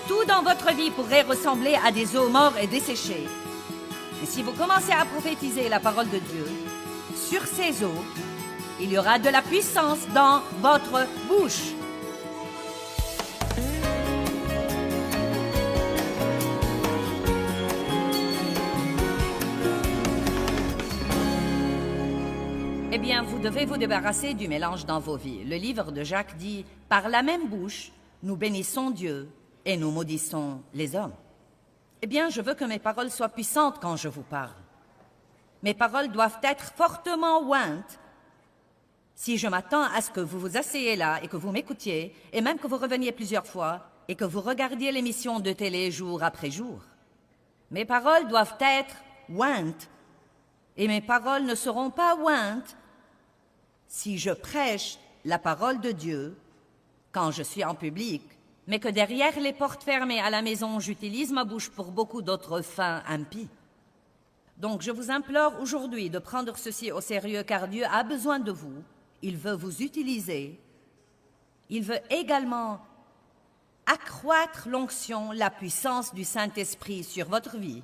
Tout dans votre vie pourrait ressembler à des eaux mortes et desséchées. Mais si vous commencez à prophétiser la parole de Dieu sur ces eaux, il y aura de la puissance dans votre bouche. Eh bien, vous devez vous débarrasser du mélange dans vos vies. Le livre de Jacques dit « Par la même bouche, nous bénissons Dieu et nous maudissons les hommes. » Eh bien, je veux que mes paroles soient puissantes quand je vous parle. Mes paroles doivent être fortement ointes. Si je m'attends à ce que vous vous asseyez là et que vous m'écoutiez, et même que vous reveniez plusieurs fois, et que vous regardiez l'émission de télé jour après jour, mes paroles doivent être ointes. Et mes paroles ne seront pas ointes si je prêche la parole de Dieu quand je suis en public, mais que derrière les portes fermées à la maison, j'utilise ma bouche pour beaucoup d'autres fins impies. Donc je vous implore aujourd'hui de prendre ceci au sérieux, car Dieu a besoin de vous, il veut vous utiliser, il veut également accroître l'onction, la puissance du Saint-Esprit sur votre vie,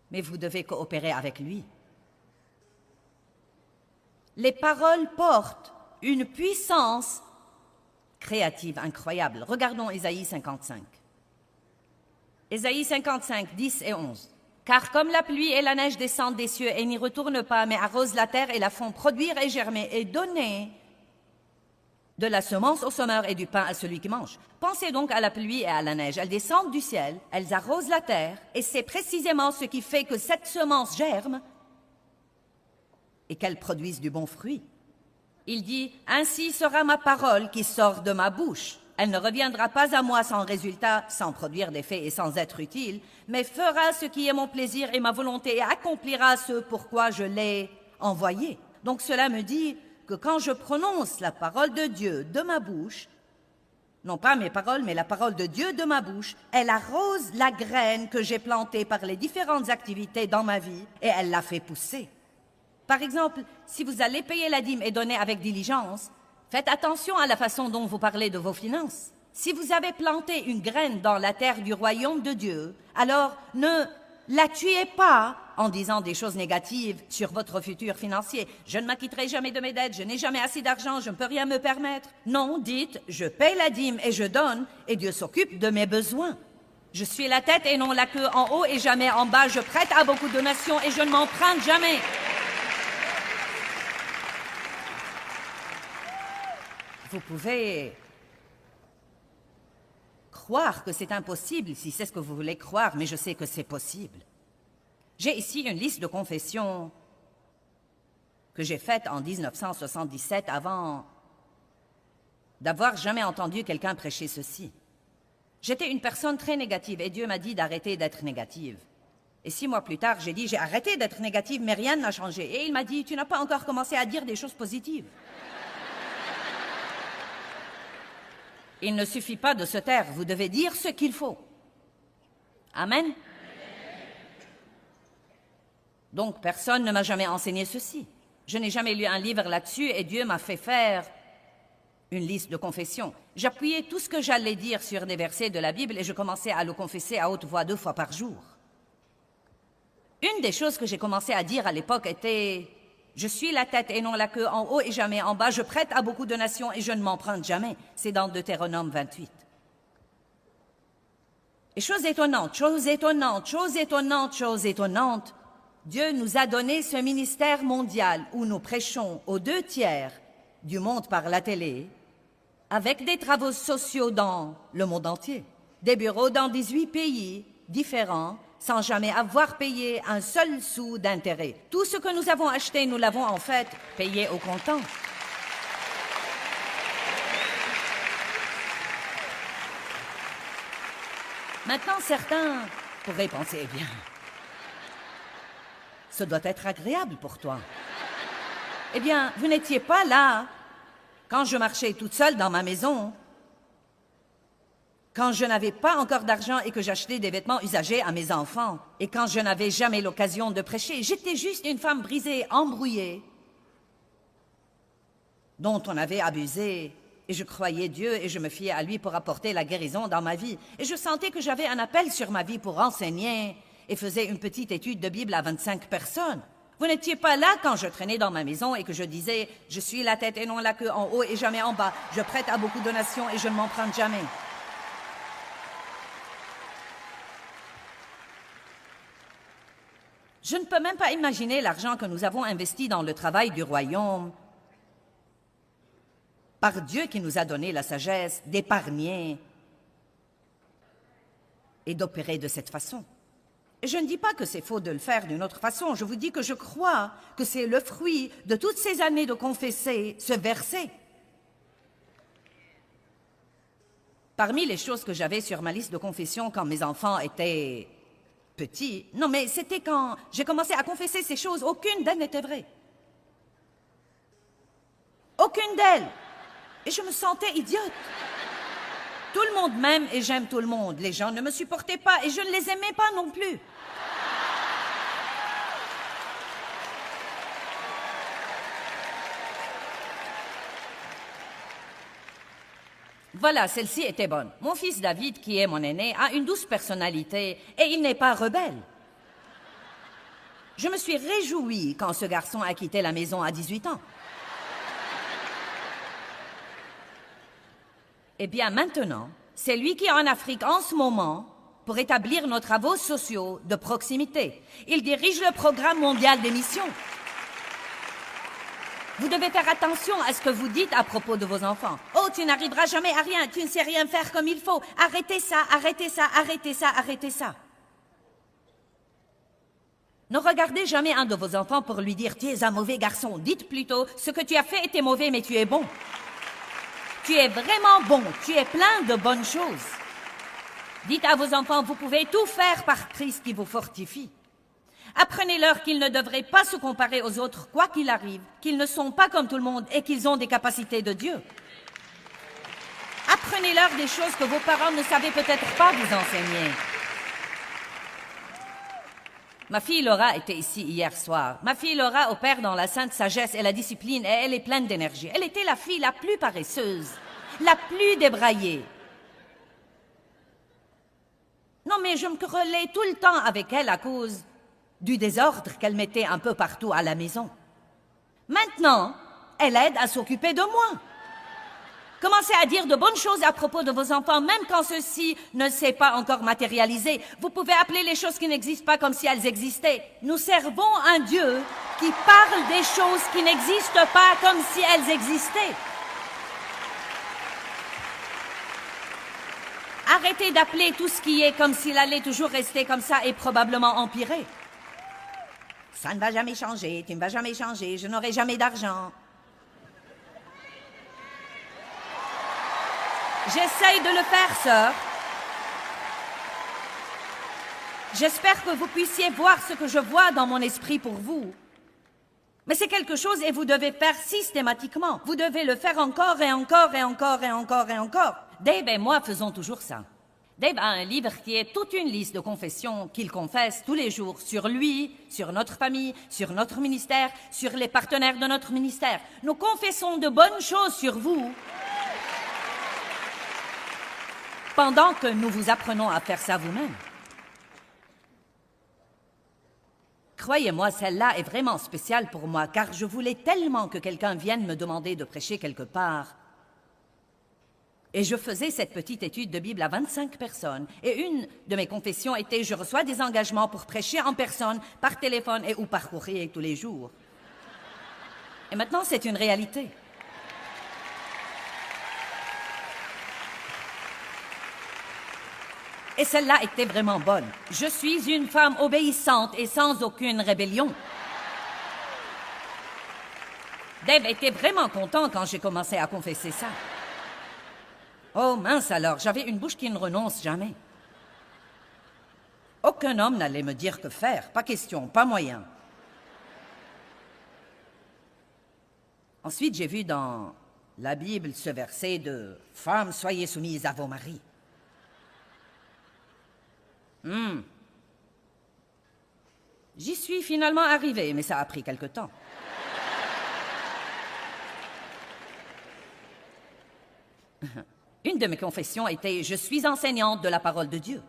mais vous devez coopérer avec lui. Les paroles portent une puissance créative incroyable. Regardons Ésaïe 55. Ésaïe 55, 10 et 11. « Car comme la pluie et la neige descendent des cieux et n'y retournent pas, mais arrosent la terre et la font produire et germer et donner de la semence au semeur et du pain à celui qui mange. Pensez donc à la pluie et à la neige. Elles descendent du ciel, elles arrosent la terre, et c'est précisément ce qui fait que cette semence germe et qu'elle produise du bon fruit. Il dit, « Ainsi sera ma parole qui sort de ma bouche. Elle ne reviendra pas à moi sans résultat, sans produire d'effet et sans être utile, mais fera ce qui est mon plaisir et ma volonté et accomplira ce pourquoi je l'ai envoyée. » Donc cela me dit que quand je prononce la parole de Dieu de ma bouche, non pas mes paroles, mais la parole de Dieu de ma bouche, elle arrose la graine que j'ai plantée par les différentes activités dans ma vie et elle la fait pousser. Par exemple, si vous allez payer la dîme et donner avec diligence, faites attention à la façon dont vous parlez de vos finances. Si vous avez planté une graine dans la terre du royaume de Dieu, alors ne la tuez pas en disant des choses négatives sur votre futur financier. Je ne m'acquitterai jamais de mes dettes, je n'ai jamais assez d'argent, je ne peux rien me permettre. Non, dites, je paye la dîme et je donne, et Dieu s'occupe de mes besoins. Je suis la tête et non la queue, en haut et jamais en bas, je prête à beaucoup de nations et je ne m'emprunte jamais. Vous pouvez croire que c'est impossible si c'est ce que vous voulez croire, mais je sais que c'est possible. J'ai ici une liste de confessions que j'ai faites en 1977 avant d'avoir jamais entendu quelqu'un prêcher ceci. J'étais une personne très négative et Dieu m'a dit d'arrêter d'être négative. Et 6 mois plus tard, j'ai dit, j'ai arrêté d'être négative, mais rien n'a changé. Et il m'a dit, tu n'as pas encore commencé à dire des choses positives. Il ne suffit pas de se taire, vous devez dire ce qu'il faut. Amen. Donc, personne ne m'a jamais enseigné ceci. Je n'ai jamais lu un livre là-dessus et Dieu m'a fait faire une liste de confessions. J'appuyais tout ce que j'allais dire sur des versets de la Bible et je commençais à le confesser à haute voix 2 fois par jour. Une des choses que j'ai commencé à dire à l'époque était « Je suis la tête et non la queue, en haut et jamais en bas, je prête à beaucoup de nations et je ne m'emprunte jamais. » C'est dans Deutéronome 28. Et chose étonnante, chose étonnante, chose étonnante, chose étonnante, Dieu nous a donné ce ministère mondial où nous prêchons aux 2/3 du monde par la télé, avec des travaux sociaux dans le monde entier, des bureaux dans 18 pays différents, sans jamais avoir payé un seul sou d'intérêt. Tout ce que nous avons acheté, nous l'avons en fait payé au comptant. Maintenant, certains pourraient penser, eh bien, ce doit être agréable pour toi. Eh bien, vous n'étiez pas là quand je marchais toute seule dans ma maison, quand je n'avais pas encore d'argent et que j'achetais des vêtements usagés à mes enfants, et quand je n'avais jamais l'occasion de prêcher. J'étais juste une femme brisée, embrouillée, dont on avait abusé Et je croyais Dieu et je me fiais à lui pour apporter la guérison dans ma vie. Et je sentais que j'avais un appel sur ma vie pour enseigner et faisais une petite étude de Bible à 25 personnes. Vous n'étiez pas là quand je traînais dans ma maison et que je disais « Je suis la tête et non la queue, en haut et jamais en bas. Je prête à beaucoup de nations et je ne m'emprunte jamais. » Je ne peux même pas imaginer l'argent que nous avons investi dans le travail du royaume par Dieu qui nous a donné la sagesse d'épargner et d'opérer de cette façon. Et je ne dis pas que c'est faux de le faire d'une autre façon, je vous dis que je crois que c'est le fruit de toutes ces années de confesser ce verset. Parmi les choses que j'avais sur ma liste de confession quand mes enfants étaient petits, non mais c'était quand j'ai commencé à confesser ces choses, aucune d'elles n'était vraie. Aucune d'elles. Et je me sentais idiote. Tout le monde m'aime et j'aime tout le monde. Les gens ne me supportaient pas et je ne les aimais pas non plus. Voilà, celle-ci était bonne. Mon fils David, qui est mon aîné, a une douce personnalité et il n'est pas rebelle. Je me suis réjouie quand ce garçon a quitté la maison à 18 ans. Eh bien, maintenant, c'est lui qui est en Afrique en ce moment pour établir nos travaux sociaux de proximité. Il dirige le programme mondial des missions. Vous devez faire attention à ce que vous dites à propos de vos enfants. « Oh, tu n'arriveras jamais à rien, tu ne sais rien faire comme il faut. Arrêtez ça, arrêtez ça, arrêtez ça, arrêtez ça. » Ne regardez jamais un de vos enfants pour lui dire « Tu es un mauvais garçon. » Dites plutôt « Ce que tu as fait était mauvais, mais tu es bon. » Tu es vraiment bon, tu es plein de bonnes choses. Dites à vos enfants, vous pouvez tout faire par Christ qui vous fortifie. Apprenez-leur qu'ils ne devraient pas se comparer aux autres, quoi qu'il arrive, qu'ils ne sont pas comme tout le monde et qu'ils ont des capacités de Dieu. Apprenez-leur des choses que vos parents ne savaient peut-être pas vous enseigner. Ma fille Laura était ici hier soir. Ma fille Laura opère dans la sainte sagesse et la discipline et elle est pleine d'énergie. Elle était la fille la plus paresseuse, la plus débraillée. Non, mais je me querellais tout le temps avec elle à cause du désordre qu'elle mettait un peu partout à la maison. Maintenant, elle aide à s'occuper de moi. Commencez à dire de bonnes choses à propos de vos enfants, même quand ceci ne s'est pas encore matérialisé. Vous pouvez appeler les choses qui n'existent pas comme si elles existaient. Nous servons un Dieu qui parle des choses qui n'existent pas comme si elles existaient. Arrêtez d'appeler tout ce qui est comme s'il allait toujours rester comme ça et probablement empirer. Ça ne va jamais changer, tu ne vas jamais changer, je n'aurai jamais d'argent. J'essaye de le faire, sœur. J'espère que vous puissiez voir ce que je vois dans mon esprit pour vous. Mais c'est quelque chose et vous devez faire systématiquement. Vous devez le faire encore et encore et encore et encore et encore. Dave et moi faisons toujours ça. Dave a un livre qui est toute une liste de confessions qu'il confesse tous les jours sur lui, sur notre famille, sur notre ministère, sur les partenaires de notre ministère. Nous confessons de bonnes choses sur vous pendant que nous vous apprenons à faire ça vous-même. Croyez-moi, celle-là est vraiment spéciale pour moi, car je voulais tellement que quelqu'un vienne me demander de prêcher quelque part. Et je faisais cette petite étude de Bible à 25 personnes. Et une de mes confessions était « Je reçois des engagements pour prêcher en personne, par téléphone et ou par courrier tous les jours. » Et maintenant, c'est une réalité. Et celle-là était vraiment bonne. Je suis une femme obéissante et sans aucune rébellion. Dave était vraiment content quand j'ai commencé à confesser ça. Oh mince alors, j'avais une bouche qui ne renonce jamais. Aucun homme n'allait me dire que faire, pas question, pas moyen. Ensuite, j'ai vu dans la Bible ce verset de « Femmes, soyez soumises à vos maris ». J'y suis finalement arrivée, mais ça a pris quelque temps. Une de mes confessions était « Je suis enseignante de la parole de Dieu ».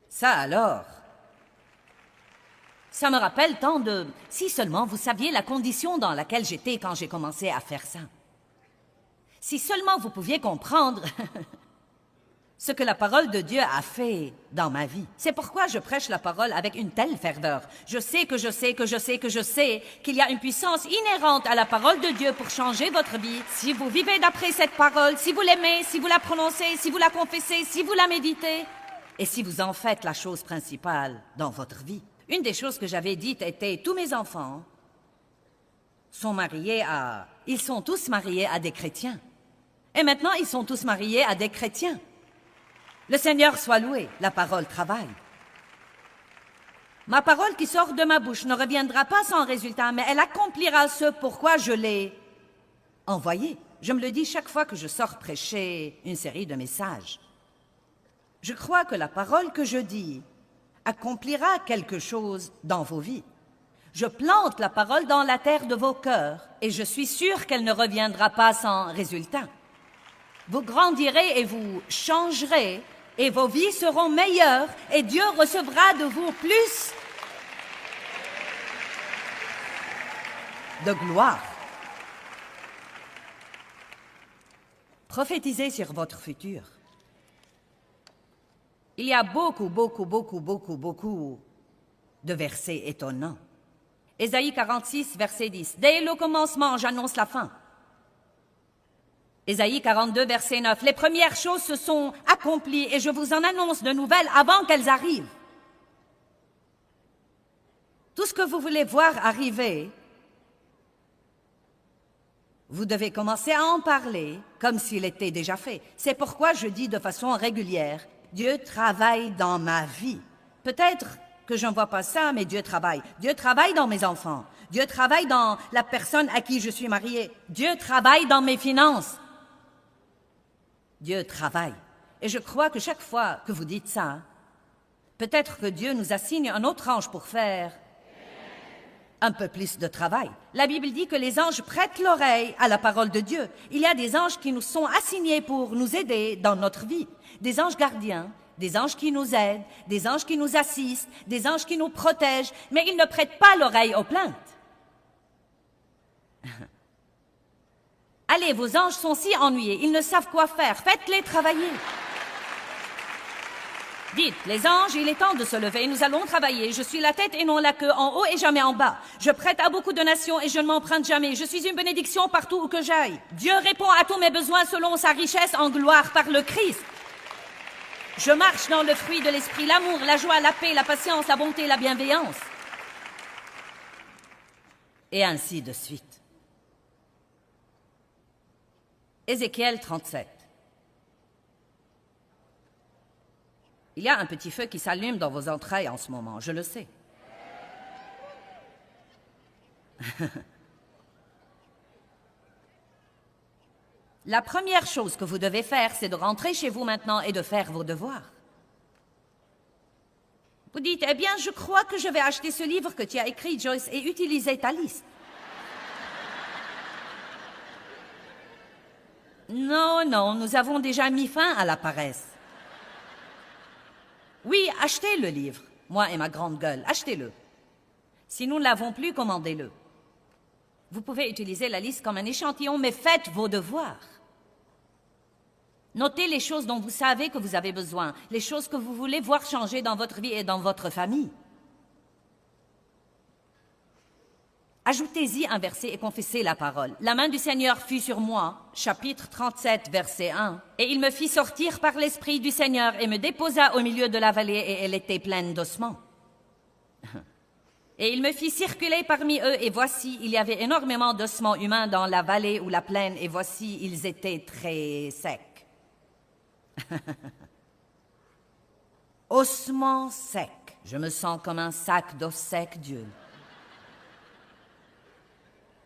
Ça alors, ça me rappelle tant de... Si seulement vous saviez la condition dans laquelle j'étais quand j'ai commencé à faire ça. Si seulement vous pouviez comprendre ce que la parole de Dieu a fait dans ma vie. C'est pourquoi je prêche la parole avec une telle ferveur. Je sais qu'il y a une puissance inhérente à la parole de Dieu pour changer votre vie. Si vous vivez d'après cette parole, si vous l'aimez, si vous la prononcez, si vous la confessez, si vous la méditez, et si vous en faites la chose principale dans votre vie. Une des choses que j'avais dites était, tous mes enfants sont mariés à... Ils sont tous mariés à des chrétiens. Et maintenant, ils sont tous mariés à des chrétiens. Le Seigneur soit loué, la parole travaille. Ma parole qui sort de ma bouche ne reviendra pas sans résultat, mais elle accomplira ce pourquoi je l'ai envoyée. Je me le dis chaque fois que je sors prêcher une série de messages. Je crois que la parole que je dis accomplira quelque chose dans vos vies. Je plante la parole dans la terre de vos cœurs et je suis sûre qu'elle ne reviendra pas sans résultat. Vous grandirez et vous changerez et vos vies seront meilleures et Dieu recevra de vous plus de gloire. Prophétisez sur votre futur. Il y a beaucoup de versets étonnants. Ésaïe 46, verset 10. Dès le commencement, j'annonce la fin. Ésaïe 42, verset 9. Les premières choses se sont accomplies et je vous en annonce de nouvelles avant qu'elles arrivent. Tout ce que vous voulez voir arriver, vous devez commencer à en parler comme s'il était déjà fait. C'est pourquoi je dis de façon régulière, Dieu travaille dans ma vie. Peut-être que je ne vois pas ça, mais Dieu travaille. Dieu travaille dans mes enfants. Dieu travaille dans la personne à qui je suis mariée. Dieu travaille dans mes finances. Dieu travaille. Et je crois que chaque fois que vous dites ça, peut-être que Dieu nous assigne un autre ange pour faire un peu plus de travail. La Bible dit que les anges prêtent l'oreille à la parole de Dieu. Il y a des anges qui nous sont assignés pour nous aider dans notre vie. Des anges gardiens, des anges qui nous aident, des anges qui nous assistent, des anges qui nous protègent, mais ils ne prêtent pas l'oreille aux plaintes. Allez, vos anges sont si ennuyés, ils ne savent quoi faire, faites-les travailler. Dites, les anges, il est temps de se lever, nous allons travailler. Je suis la tête et non la queue, en haut et jamais en bas. Je prête à beaucoup de nations et je ne m'emprunte jamais. Je suis une bénédiction partout où que j'aille. Dieu répond à tous mes besoins selon sa richesse en gloire par le Christ. Je marche dans le fruit de l'esprit, l'amour, la joie, la paix, la patience, la bonté, la bienveillance. Et ainsi de suite. Ézéchiel 37. Il y a un petit feu qui s'allume dans vos entrailles en ce moment, je le sais. La première chose que vous devez faire, c'est de rentrer chez vous maintenant et de faire vos devoirs. Vous dites, eh bien, je crois que je vais acheter ce livre que tu as écrit, Joyce, et utiliser ta liste. Non, nous avons déjà mis fin à la paresse. Oui, achetez le livre, moi et ma grande gueule, achetez-le. Si nous ne l'avons plus, commandez-le. Vous pouvez utiliser la liste comme un échantillon, mais faites vos devoirs. Notez les choses dont vous savez que vous avez besoin, les choses que vous voulez voir changer dans votre vie et dans votre famille. Ajoutez-y un verset et confessez la parole. La main du Seigneur fut sur moi, chapitre 37, verset 1. Et il me fit sortir par l'Esprit du Seigneur et me déposa au milieu de la vallée et elle était pleine d'ossements. Et il me fit circuler parmi eux et voici, il y avait énormément d'ossements humains dans la vallée ou la plaine et voici, ils étaient très secs. Ossements secs. Je me sens comme un sac d'os secs, Dieu.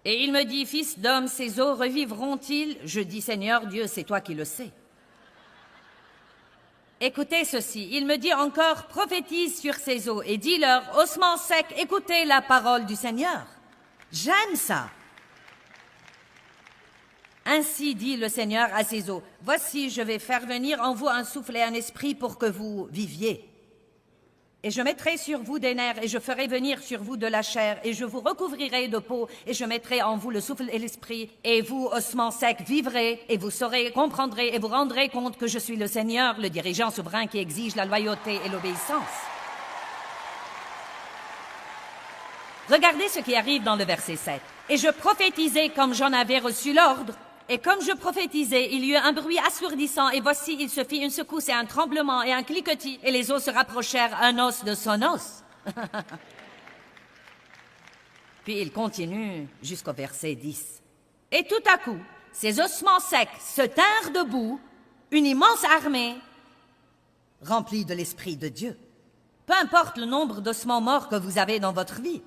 Et il me dit, fils d'homme, ces os revivront-ils? Je dis, Seigneur Dieu, c'est toi qui le sais. Écoutez ceci, il me dit encore, prophétise sur ces os et dis-leur, ossements secs, écoutez la parole du Seigneur. J'aime ça. Ainsi dit le Seigneur à ses eaux, voici, je vais faire venir en vous un souffle et un esprit pour que vous viviez. Et je mettrai sur vous des nerfs, et je ferai venir sur vous de la chair, et je vous recouvrirai de peau, et je mettrai en vous le souffle et l'esprit, et vous, ossements secs, vivrez, et vous saurez, comprendrez, et vous rendrez compte que je suis le Seigneur, le dirigeant souverain qui exige la loyauté et l'obéissance. Regardez ce qui arrive dans le verset 7. Et je prophétisai comme j'en avais reçu l'ordre, et comme je prophétisais, il y eut un bruit assourdissant, et voici, il se fit une secousse et un tremblement et un cliquetis, et les os se rapprochèrent un os de son os. Puis il continue jusqu'au verset 10. Et tout à coup, ces ossements secs se tinrent debout, une immense armée remplie de l'Esprit de Dieu. Peu importe le nombre d'ossements morts que vous avez dans votre vie,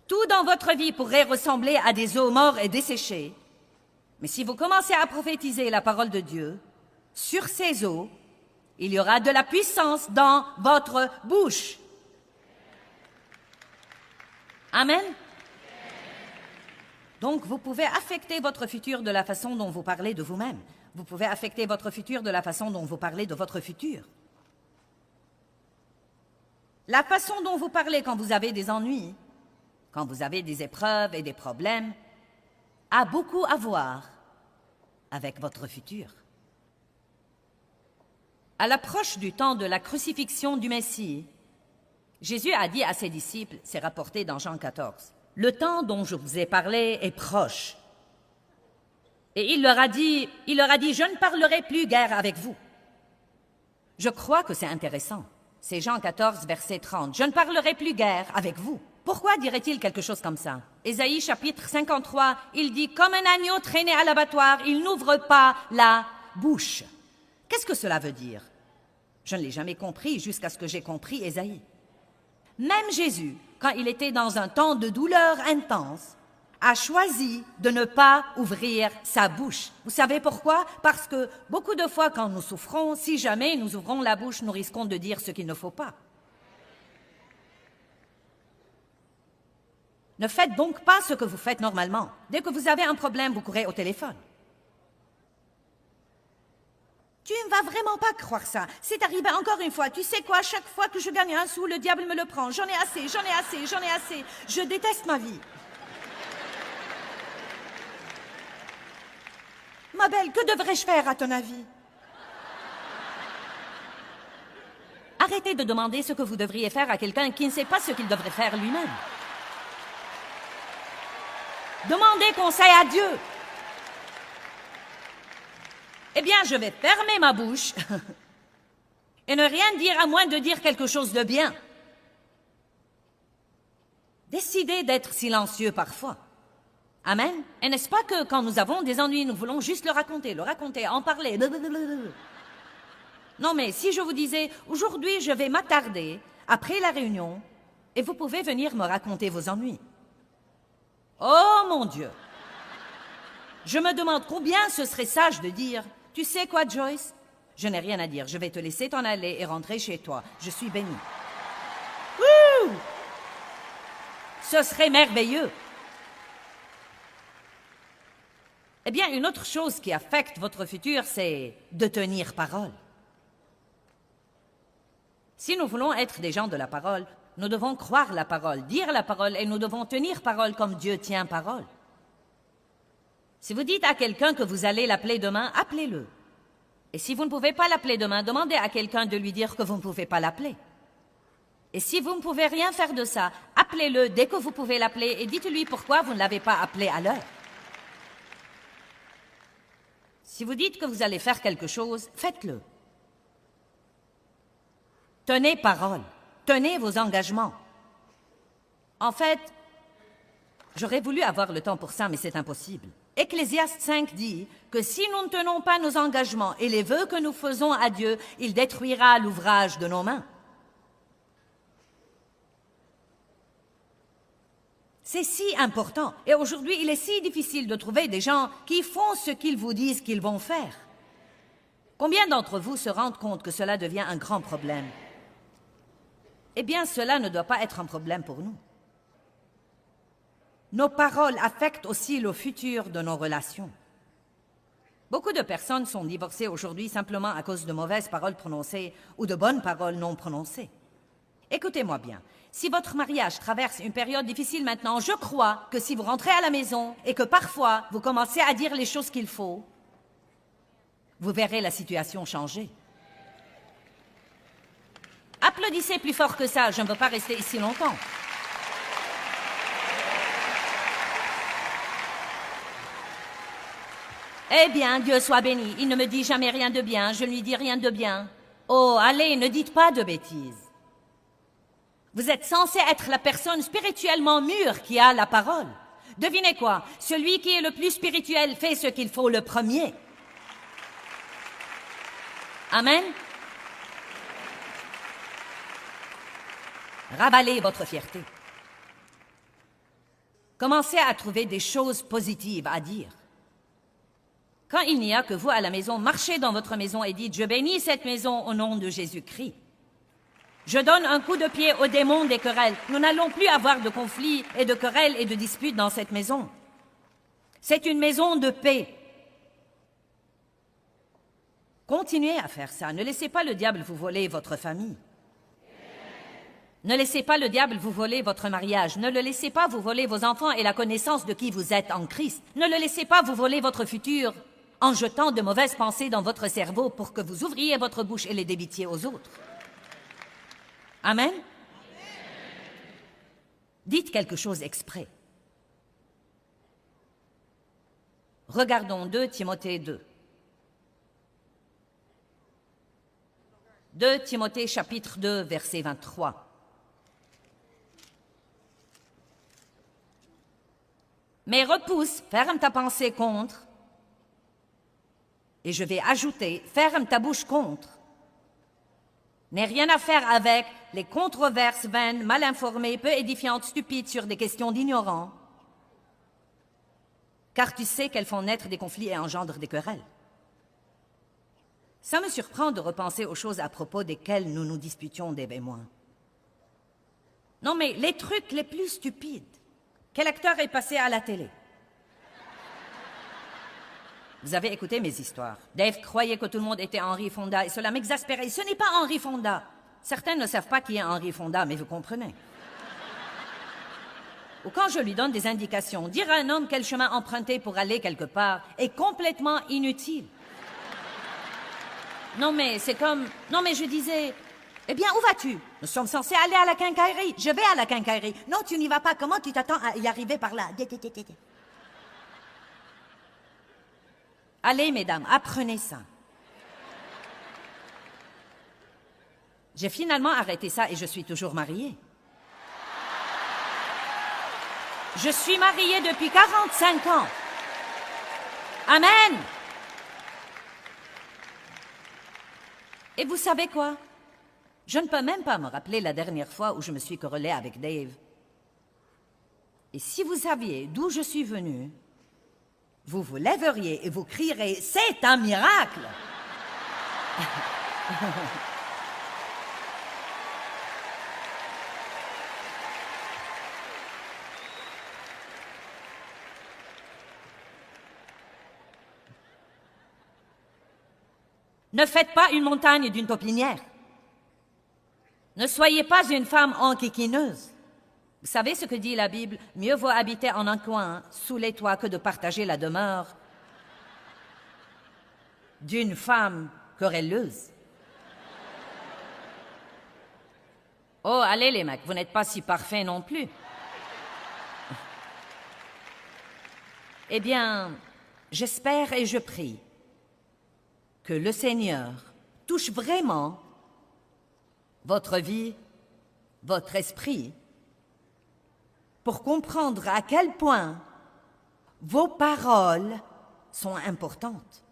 tout dans votre vie pourrait ressembler à des os morts et desséchés. Mais si vous commencez à prophétiser la parole de Dieu, sur ces eaux, il y aura de la puissance dans votre bouche. Amen. Donc, vous pouvez affecter votre futur de la façon dont vous parlez de vous-même. Vous pouvez affecter votre futur de la façon dont vous parlez de votre futur. La façon dont vous parlez quand vous avez des ennuis, quand vous avez des épreuves et des problèmes, a beaucoup à voir avec votre futur. À l'approche du temps de la crucifixion du Messie, Jésus a dit à ses disciples, c'est rapporté dans Jean 14, « Le temps dont je vous ai parlé est proche. » Et il leur a dit, « Je ne parlerai plus guère avec vous. » Je crois que c'est intéressant. C'est Jean 14, verset 30. « Je ne parlerai plus guère avec vous. » Pourquoi dirait-il quelque chose comme ça? Ésaïe chapitre 53, il dit « Comme un agneau traîné à l'abattoir, il n'ouvre pas la bouche. » Qu'est-ce que cela veut dire? Je ne l'ai jamais compris jusqu'à ce que j'ai compris Ésaïe. Même Jésus, quand il était dans un temps de douleur intense, a choisi de ne pas ouvrir sa bouche. Vous savez pourquoi? Parce que beaucoup de fois quand nous souffrons, si jamais nous ouvrons la bouche, nous risquons de dire ce qu'il ne faut pas. Ne faites donc pas ce que vous faites normalement. Dès que vous avez un problème, vous courez au téléphone. Tu ne vas vraiment pas croire ça. C'est arrivé encore une fois. Tu sais quoi, chaque fois que je gagne un sou, le diable me le prend. J'en ai assez, j'en ai assez, j'en ai assez. Je déteste ma vie. Ma belle, que devrais-je faire à ton avis? Arrêtez de demander ce que vous devriez faire à quelqu'un qui ne sait pas ce qu'il devrait faire lui-même. Demandez conseil à Dieu. Eh bien, je vais fermer ma bouche et ne rien dire à moins de dire quelque chose de bien. Décidez d'être silencieux parfois. Amen. Et n'est-ce pas que quand nous avons des ennuis, nous voulons juste le raconter, en parler. Non, mais si je vous disais, aujourd'hui, je vais m'attarder après la réunion et vous pouvez venir me raconter vos ennuis. Oh mon Dieu! Je me demande combien ce serait sage de dire, tu sais quoi, Joyce? Je n'ai rien à dire, je vais te laisser t'en aller et rentrer chez toi. Je suis bénie. Wouh! Ce serait merveilleux. Eh bien, une autre chose qui affecte votre futur, c'est de tenir parole. Si nous voulons être des gens de la parole, nous devons croire la parole, dire la parole, et nous devons tenir parole comme Dieu tient parole. Si vous dites à quelqu'un que vous allez l'appeler demain, appelez-le. Et si vous ne pouvez pas l'appeler demain, demandez à quelqu'un de lui dire que vous ne pouvez pas l'appeler. Et si vous ne pouvez rien faire de ça, appelez-le dès que vous pouvez l'appeler et dites-lui pourquoi vous ne l'avez pas appelé à l'heure. Si vous dites que vous allez faire quelque chose, faites-le. Tenez parole. Tenez vos engagements. En fait, j'aurais voulu avoir le temps pour ça, mais c'est impossible. Ecclésiaste 5 dit que si nous ne tenons pas nos engagements et les vœux que nous faisons à Dieu, il détruira l'ouvrage de nos mains. C'est si important. Et aujourd'hui, il est si difficile de trouver des gens qui font ce qu'ils vous disent qu'ils vont faire. Combien d'entre vous se rendent compte que cela devient un grand problème? Eh bien, cela ne doit pas être un problème pour nous. Nos paroles affectent aussi le futur de nos relations. Beaucoup de personnes sont divorcées aujourd'hui simplement à cause de mauvaises paroles prononcées ou de bonnes paroles non prononcées. Écoutez-moi bien, si votre mariage traverse une période difficile maintenant, je crois que si vous rentrez à la maison et que parfois vous commencez à dire les choses qu'il faut, vous verrez la situation changer. Applaudissez plus fort que ça, je ne veux pas rester ici longtemps. Eh bien, Dieu soit béni, il ne me dit jamais rien de bien, je ne lui dis rien de bien. Oh, allez, ne dites pas de bêtises. Vous êtes censé être la personne spirituellement mûre qui a la parole. Devinez quoi? Celui qui est le plus spirituel fait ce qu'il faut le premier. Amen. Ravalez votre fierté. Commencez à trouver des choses positives à dire. Quand il n'y a que vous à la maison, marchez dans votre maison et dites « Je bénis cette maison au nom de Jésus-Christ ». Je donne un coup de pied au démon des querelles. Nous n'allons plus avoir de conflits et de querelles et de disputes dans cette maison. C'est une maison de paix. Continuez à faire ça. Ne laissez pas le diable vous voler votre famille. Ne laissez pas le diable vous voler votre mariage. Ne le laissez pas vous voler vos enfants et la connaissance de qui vous êtes en Christ. Ne le laissez pas vous voler votre futur en jetant de mauvaises pensées dans votre cerveau pour que vous ouvriez votre bouche et les débitiez aux autres. Amen. Dites quelque chose exprès. Regardons 2 Timothée 2. 2 Timothée chapitre 2, verset 23. Mais repousse, ferme ta pensée contre, et je vais ajouter, ferme ta bouche contre. N'aie rien à faire avec les controverses vaines, mal informées, peu édifiantes, stupides sur des questions d'ignorants, car tu sais qu'elles font naître des conflits et engendrent des querelles. Ça me surprend de repenser aux choses à propos desquelles nous nous disputions, Dave et moi. Non, mais les trucs les plus stupides. Quel acteur est passé à la télé? Vous avez écouté mes histoires. Dave croyait que tout le monde était Henry Fonda et cela m'exaspérait. Ce n'est pas Henry Fonda. Certains ne savent pas qui est Henry Fonda, mais vous comprenez. Ou quand je lui donne des indications, dire à un homme quel chemin emprunter pour aller quelque part est complètement inutile. Non, mais c'est comme... Non, mais je disais... Eh bien, où vas-tu? Nous sommes censés aller à la quincaillerie. Je vais à la quincaillerie. Non, tu n'y vas pas. Comment tu t'attends à y arriver par là? Allez, mesdames, apprenez ça. J'ai finalement arrêté ça et je suis toujours mariée. Je suis mariée depuis 45 ans. Amen. Et vous savez quoi? Je ne peux même pas me rappeler la dernière fois où je me suis querellée avec Dave. Et si vous saviez d'où je suis venue, vous vous lèveriez et vous crierez « C'est un miracle !» Ne faites pas une montagne d'une taupinière. Ne soyez pas une femme enquiquineuse. Vous savez ce que dit la Bible? Mieux vaut habiter en un coin, sous les toits, que de partager la demeure d'une femme querelleuse. Oh, allez les mecs, vous n'êtes pas si parfaits non plus. Eh bien, j'espère et je prie que le Seigneur touche vraiment votre vie, votre esprit, pour comprendre à quel point vos paroles sont importantes.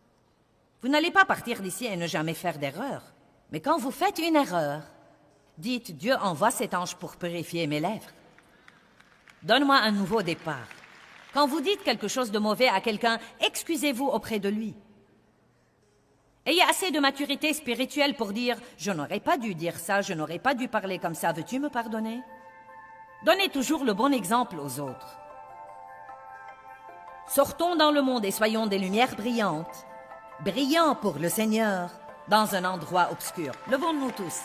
Vous n'allez pas partir d'ici et ne jamais faire d'erreur. Mais quand vous faites une erreur, dites « Dieu envoie cet ange pour purifier mes lèvres. Donne-moi un nouveau départ. » Quand vous dites quelque chose de mauvais à quelqu'un, excusez-vous auprès de lui. Ayez assez de maturité spirituelle pour dire « Je n'aurais pas dû dire ça, je n'aurais pas dû parler comme ça, veux-tu me pardonner ?» Donnez toujours le bon exemple aux autres. Sortons dans le monde et soyons des lumières brillantes brillant pour le Seigneur, dans un endroit obscur. Levons-nous tous.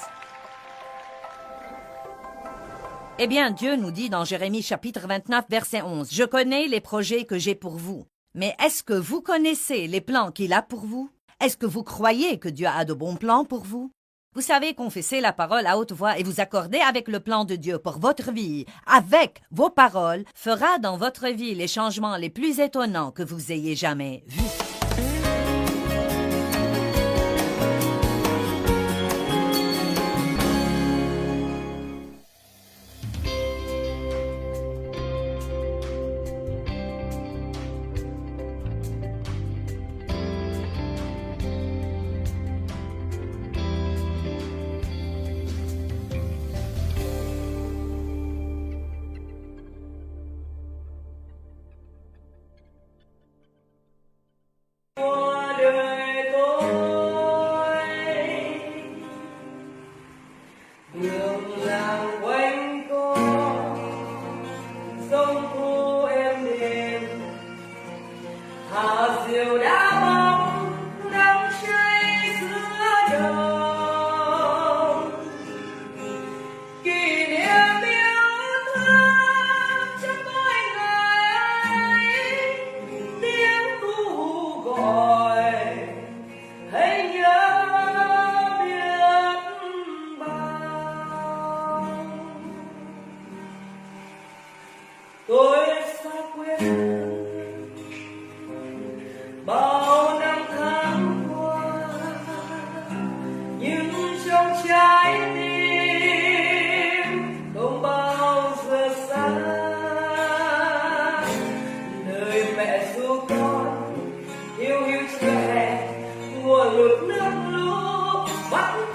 Eh bien, Dieu nous dit dans Jérémie chapitre 29, verset 11, « Je connais les projets que j'ai pour vous. » Mais est-ce que vous connaissez les plans qu'il a pour vous? Est-ce que vous croyez que Dieu a de bons plans pour vous? Vous savez confesser la parole à haute voix et vous accorder avec le plan de Dieu pour votre vie, avec vos paroles, fera dans votre vie les changements les plus étonnants que vous ayez jamais vus. Mùa lụt nước lũ bắt